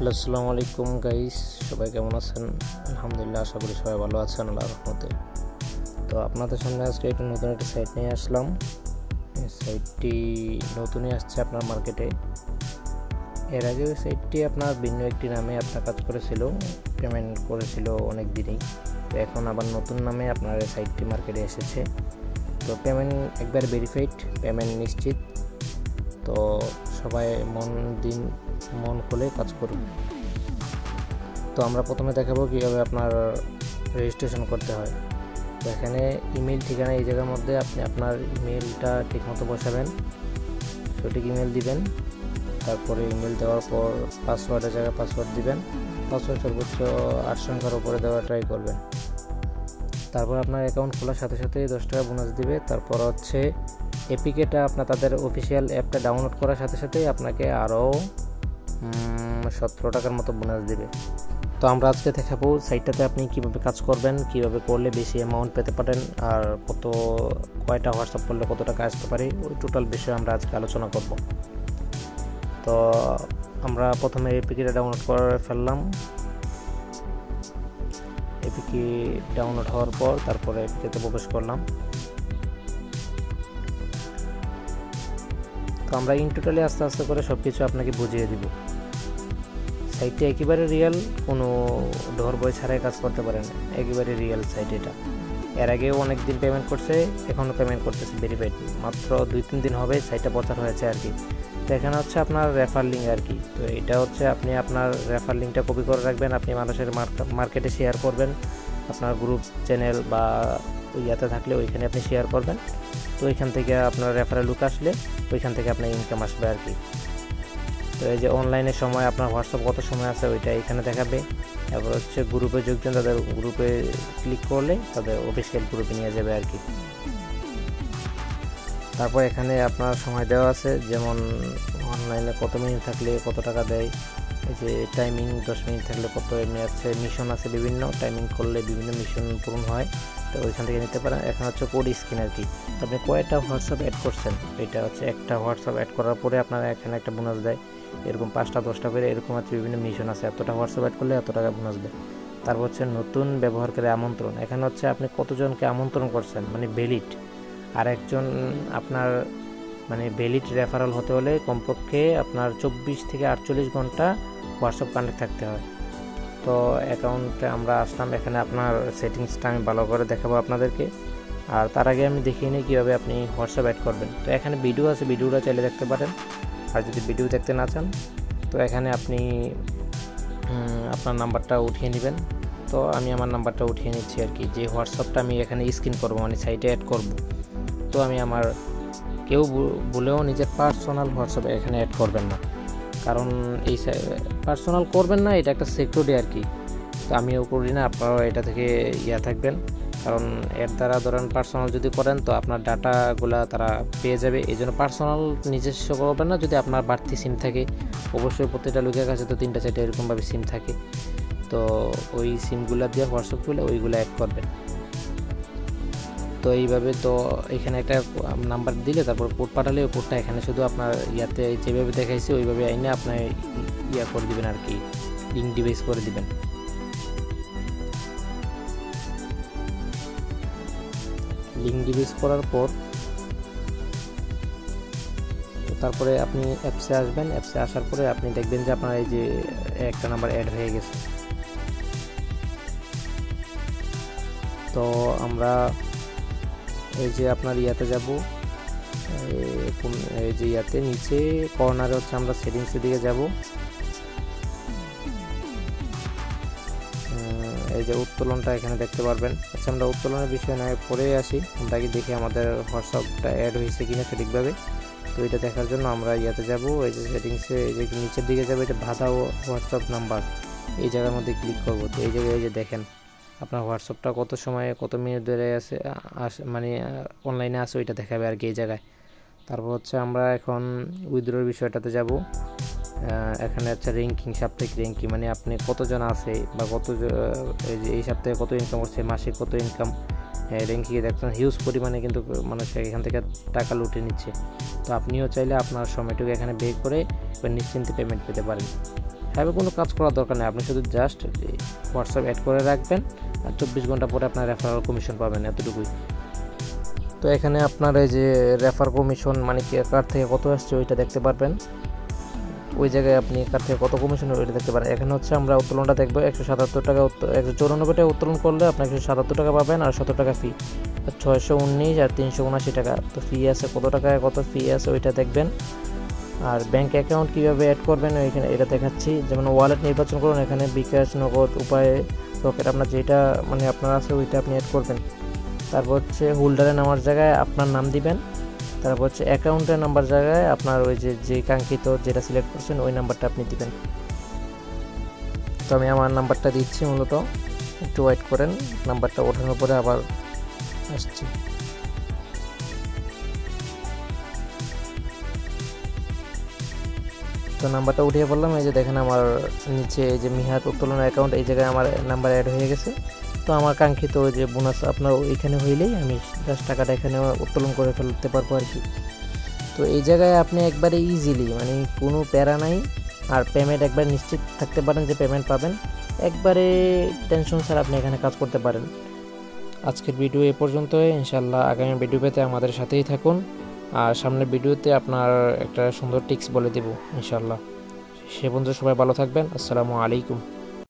Hello, আসসালামু আলাইকুম guys. সবাই কেমন আছেন? আলহামদুলিল্লাহ, আশা করি সবাই ভালো আছেন আল্লাহর রহমতে। তো আপনাদের সামনে আজকে নতুন একটা সাইট নিয়ে আসলাম। এই সাইটটি নতুনই আসছে আপনার মার্কেটে। এর আগে ওই সাইটটি আপনার ভিন্ন একটি নামে আপনার কাজ করেছিল, পেমেন্ট করেছিল অনেক দিনই। তো এখন আবার নতুন নামে আপনার এই সাইটটি মার্কেটে এসেছে। তো পেমেন্ট একবার ভেরিফাইড, পেমেন্ট নিশ্চিত। তো সবাই মন খুলে কাজ করুন। তো আমরা প্রথমে দেখাবো কীভাবে আপনার রেজিস্ট্রেশন করতে হয়। তো এখানে ইমেল ঠিকানা, এই জায়গার মধ্যে আপনি আপনার ইমেলটা ঠিকমতো বসাবেন, সঠিক ইমেল দিবেন। তারপরে ইমেল দেওয়ার পর পাসওয়ার্ডের জায়গায় পাসওয়ার্ড দিবেন। পাসওয়ার্ড সর্বোচ্চ 8 সংখ্যার উপরে দেওয়া ট্রাই করবেন। তারপর আপনার অ্যাকাউন্ট খোলার সাথে সাথে 10 টাকা বোনাস দিবে। তারপর হচ্ছে এপিকেটা আপনার তাদের অফিসিয়াল অ্যাপটা ডাউনলোড করার সাথে সাথেই আপনাকে আরও 17 টাকার মতো বোনাস দিবে। তো আমরা আজকে দেখাবো সাইটটাতে আপনি কিভাবে কাজ করবেন, কিভাবে করলে বেশি অ্যামাউন্ট পেতে পারেন, আর কয়টা হোয়াটসঅ্যাপ করলে কত টাকা আসতে পারে, ওই টোটাল বিষয়ে আমরা আজকে আলোচনা করব। তো আমরা প্রথমে এপিকেটা ডাউনলোড করে ফেললাম। এপিকে ডাউনলোড হওয়ার পর তারপরে এপিকেতে প্রবেশ করলাম। তো আমরা ইন টোটালি আস্তে আস্তে করে সব কিছু আপনাকে বুঝিয়ে দিব। সাইটটা একেবারে রিয়েল, কোনো ডর বই ছাড়াই কাজ করতে পারেন, একেবারে রিয়েল সাইট এটা। এর আগেও অনেক দিন পেমেন্ট করছে, এখনও পেমেন্ট করতেছে ভেরিফাইড। মাত্র 2-3 দিন হবে সাইটটা প্রচার হয়েছে আর কি। তো এখানে হচ্ছে আপনার রেফার লিঙ্ক আর কি। তো এটা হচ্ছে আপনি আপনার রেফার লিঙ্কটা কপি করে রাখবেন, আপনি মানুষের মার্কেটে শেয়ার করবেন, আপনার গ্রুপ চ্যানেল বা ইয়াতে থাকলে ওইখানে আপনি শেয়ার করবেন। তো ওইখান থেকে আপনার রেফারেল লুক আসলে ওইখান থেকে আপনার ইনকাম আসবে আর কি। তো এই যে অনলাইনের সময় আপনার হোয়াটসঅ্যাপ কত সময় আছে ওইটা এখানে দেখাবে। তারপর হচ্ছে গ্রুপে যোগদান, তাদের গ্রুপে ক্লিক করলে তাদের অফিসিয়াল গ্রুপে নিয়ে যাবে আর কি। তারপর এখানে আপনার সময় দেওয়া আছে, যেমন অনলাইনে কত মিনিট থাকলে কত টাকা দেয়। এই যে টাইমিং 10 মিনিট থাকলে কত, এমনি আছে মিশন আছে, বিভিন্ন টাইমিং করলে বিভিন্ন মিশন পূরণ হয়। তো ওইখান থেকে নিতে পারেন। এখন হচ্ছে কোড স্ক্রিন আর কি। তো আপনি কয়টা হোয়াটসঅ্যাপ অ্যাড করছেন, এটা হচ্ছে একটা হোয়াটসঅ্যাপ অ্যাড করার পরে আপনার এখানে একটা বোনাস দেয়। এরকম 5টা 10টা করে এরকম আছে, বিভিন্ন মিশন আছে, এতটা হোয়াটসঅ্যাপ অ্যাড করলে এত টাকা বোনাস দেয়। তারপর হচ্ছে নতুন ব্যবহারকারী আমন্ত্রণ। এখানে হচ্ছে আপনি কতজনকে আমন্ত্রণ করছেন, মানে ভ্যালিড। আর একজন আপনার মানে ভ্যালিড রেফারেল হতে হলে কমপক্ষে আপনার 24 থেকে 48 ঘন্টা হোয়াটসঅ্যাপ কানেক্ট থাকতে হয়। তো অ্যাকাউন্টে আমরা আসলাম, এখানে আপনার সেটিংসটা আমি ভালো করে দেখাবো আপনাদেরকে। আর তার আগে আমি দেখিয়ে নিই কীভাবে আপনি হোয়াটসঅ্যাপ অ্যাড করবেন। তো এখানে ভিডিও আছে, ভিডিওটা চাইলে দেখতে পারেন। আর যদি ভিডিও দেখতে না চান তো এখানে আপনি আপনার নাম্বারটা উঠিয়ে নেবেন। তো আমি আমার নাম্বারটা উঠিয়ে নিচ্ছি আর কি। যে হোয়াটসঅ্যাপটা আমি এখানে স্ক্রিন করব, মানে সাইটে অ্যাড করব। তো আমি আমার কেউ বলেও নিজের পার্সোনাল হোয়াটসঅ্যাপ এখানে অ্যাড করবেন না, কারণ এই পার্সোনাল করবেন না, এটা একটা সিকিউরিটি আর কি। তো আমিও করি না, আপনারাও এটা থেকে থাকবেন। কারণ এর দ্বারা ধরেন পার্সোনাল যদি করেন তো আপনার ডাটাগুলো তারা পেয়ে যাবে। এই জন্য পার্সোনাল নিজস্ব করবেন না। যদি আপনার বাড়তি সিম থাকে, অবশ্যই প্রত্যেকটা লোকের কাছে তো 3টা-4টা এরকমভাবে সিম থাকে, তো ওই সিমগুলো দিয়ে হোয়াটসঅ্যাপ করলে ওইগুলো অ্যাড করবেন। তো এইভাবে তো এখানে একটা নাম্বার দিলে তারপর কোড পাঠালে ওই কোডটা এখানে শুধু আপনার ইয়াতে যেভাবে দেখাইছে ওইভাবে আইনে আপনার করে দিবেন আর কি, লিঙ্ক ডিভাইস করে দিবেন। লিঙ্ক ডিভাইস করার পর তারপরে আপনি অ্যাপসে আসবেন। অ্যাপসে আসার পরে আপনি দেখবেন যে আপনার এই যে একটা নাম্বার অ্যাড হয়ে গেছে। তো আমরা এই যে আপনার ইয়াতে যাব, এই যে ইয়াতে নিচে কর্নারে হচ্ছে আমরা সেটিংসের দিকে যাব। এই যে উত্তোলনটা এখানে দেখতে পারবেন। আচ্ছা, আমরা উত্তোলনের বিষয় নয় পরে আসি, আমরা কি দেখি আমাদের হোয়াটসঅ্যাপটা অ্যাড হয়েছে কিনা সঠিকভাবে। তো এটা দেখার জন্য আমরা ইয়াতে যাব, এই যে সেটিংসে এই যে নিচের দিকে যাবো, এটা ভাষা ও হোয়াটসঅ্যাপ নাম্বার, এই জায়গার মধ্যে ক্লিক করব। তো এই জায়গায় এই যে দেখেন আপনার হোয়াটসঅ্যাপটা কত সময়ে কত মিনিট ধরে মানে অনলাইনে আছে ওইটা দেখাবে আর কি এই জায়গায়। তারপর হচ্ছে আমরা এখন উইথড্রোর বিষয়টাতে যাব। এখানে হচ্ছে র্যাঙ্কিং, সাপ্তাহিক র্যাঙ্কিং, মানে আপনি কতজন আছে বা এই সপ্তাহে কত ইনকাম করছে, মাসে কত ইনকাম, র্যাঙ্কিংয়ে দেখছেন হিউজ পরিমাণে কিন্তু মানুষ এখান থেকে টাকা লুটে নিচ্ছে। তো আপনিও চাইলে আপনার সময়টুকু এখানে বের করে নিশ্চিন্তে পেমেন্ট পেতে পারেন। হ্যাবে কোনো কাজ করার দরকার নেই, আপনি শুধু জাস্ট হোয়াটসঅ্যাপ অ্যাড করে রাখবেন আর 24 ঘন্টা পরে আপনার রেফারেল কমিশন পাবেন, এতটুকুই। তো এখানে আপনার এই যে রেফার কমিশন মানে কি কার থেকে কত আসছে ওইটা দেখতে পারবেন, ওই জায়গায় আপনি কার থেকে কত কমিশন ওইটা দেখতে পারেন। এখানে হচ্ছে আমরা উত্তোলনটা দেখবো, 177 টাকা 194 টাকা উত্তোলন করলে আপনি 177 টাকা পাবেন আর 70 টাকা ফি, 619 আর 379 টাকা। তো ফি আছে কত টাকায় কত ফি আছে ওইটা দেখবেন। আর ব্যাঙ্ক অ্যাকাউন্ট কীভাবে অ্যাড করবেন ওইখানে এটা দেখাচ্ছি, যেমন ওয়ালেট নির্বাচন করুন, এখানে বিকাশ, নগদ, উপায়, রকেট, আপনার যেটা মানে আপনার আছে ওইটা আপনি অ্যাড করবেন। তারপর হচ্ছে হোল্ডারের নাম্বার জায়গায় আপনার নাম দিবেন, তারপর হচ্ছে অ্যাকাউন্টের নাম্বার জায়গায় আপনার ওই যে কাঙ্ক্ষিত যেটা সিলেক্ট করছেন ওই নাম্বারটা আপনি দিবেন। তো আমি আমার নাম্বারটা দিচ্ছি, মূলত একটু ওয়েট করেন, নাম্বারটা ওঠানোর পরে আবার আসছি। তো নাম্বারটা উঠিয়ে বললাম, এই যে দেখেন আমার নিচে এই যে মিহাদ উত্তোলন অ্যাকাউন্ট, এই জায়গায় আমার নাম্বার অ্যাড হয়ে গেছে। তো আমার কাঙ্ক্ষিত ওই যে বোনাস আপনার ওইখানে হইলেই আমি জাস্ট টাকাটা এখানে উত্তোলন করে ফেলতে পারবো আর কি। তো এই জায়গায় আপনি একবারে ইজিলি মানে কোনো প্যারা নাই, আর পেমেন্ট একবার নিশ্চিত থাকতে পারেন যে পেমেন্ট পাবেন, একবারে টেনশন ছাড়া আপনি এখানে কাজ করতে পারেন। আজকের ভিডিও এ পর্যন্তই, ইনশাল্লাহ আগামী ভিডিও পেতে আমাদের সাথেই থাকুন, আর সামনের ভিডিওতে আপনার একটা সুন্দর টিপস বলে দেব ইনশাল্লাহ। সে পর্যন্ত সবাই ভালো থাকবেন, আসসালামু আলাইকুম।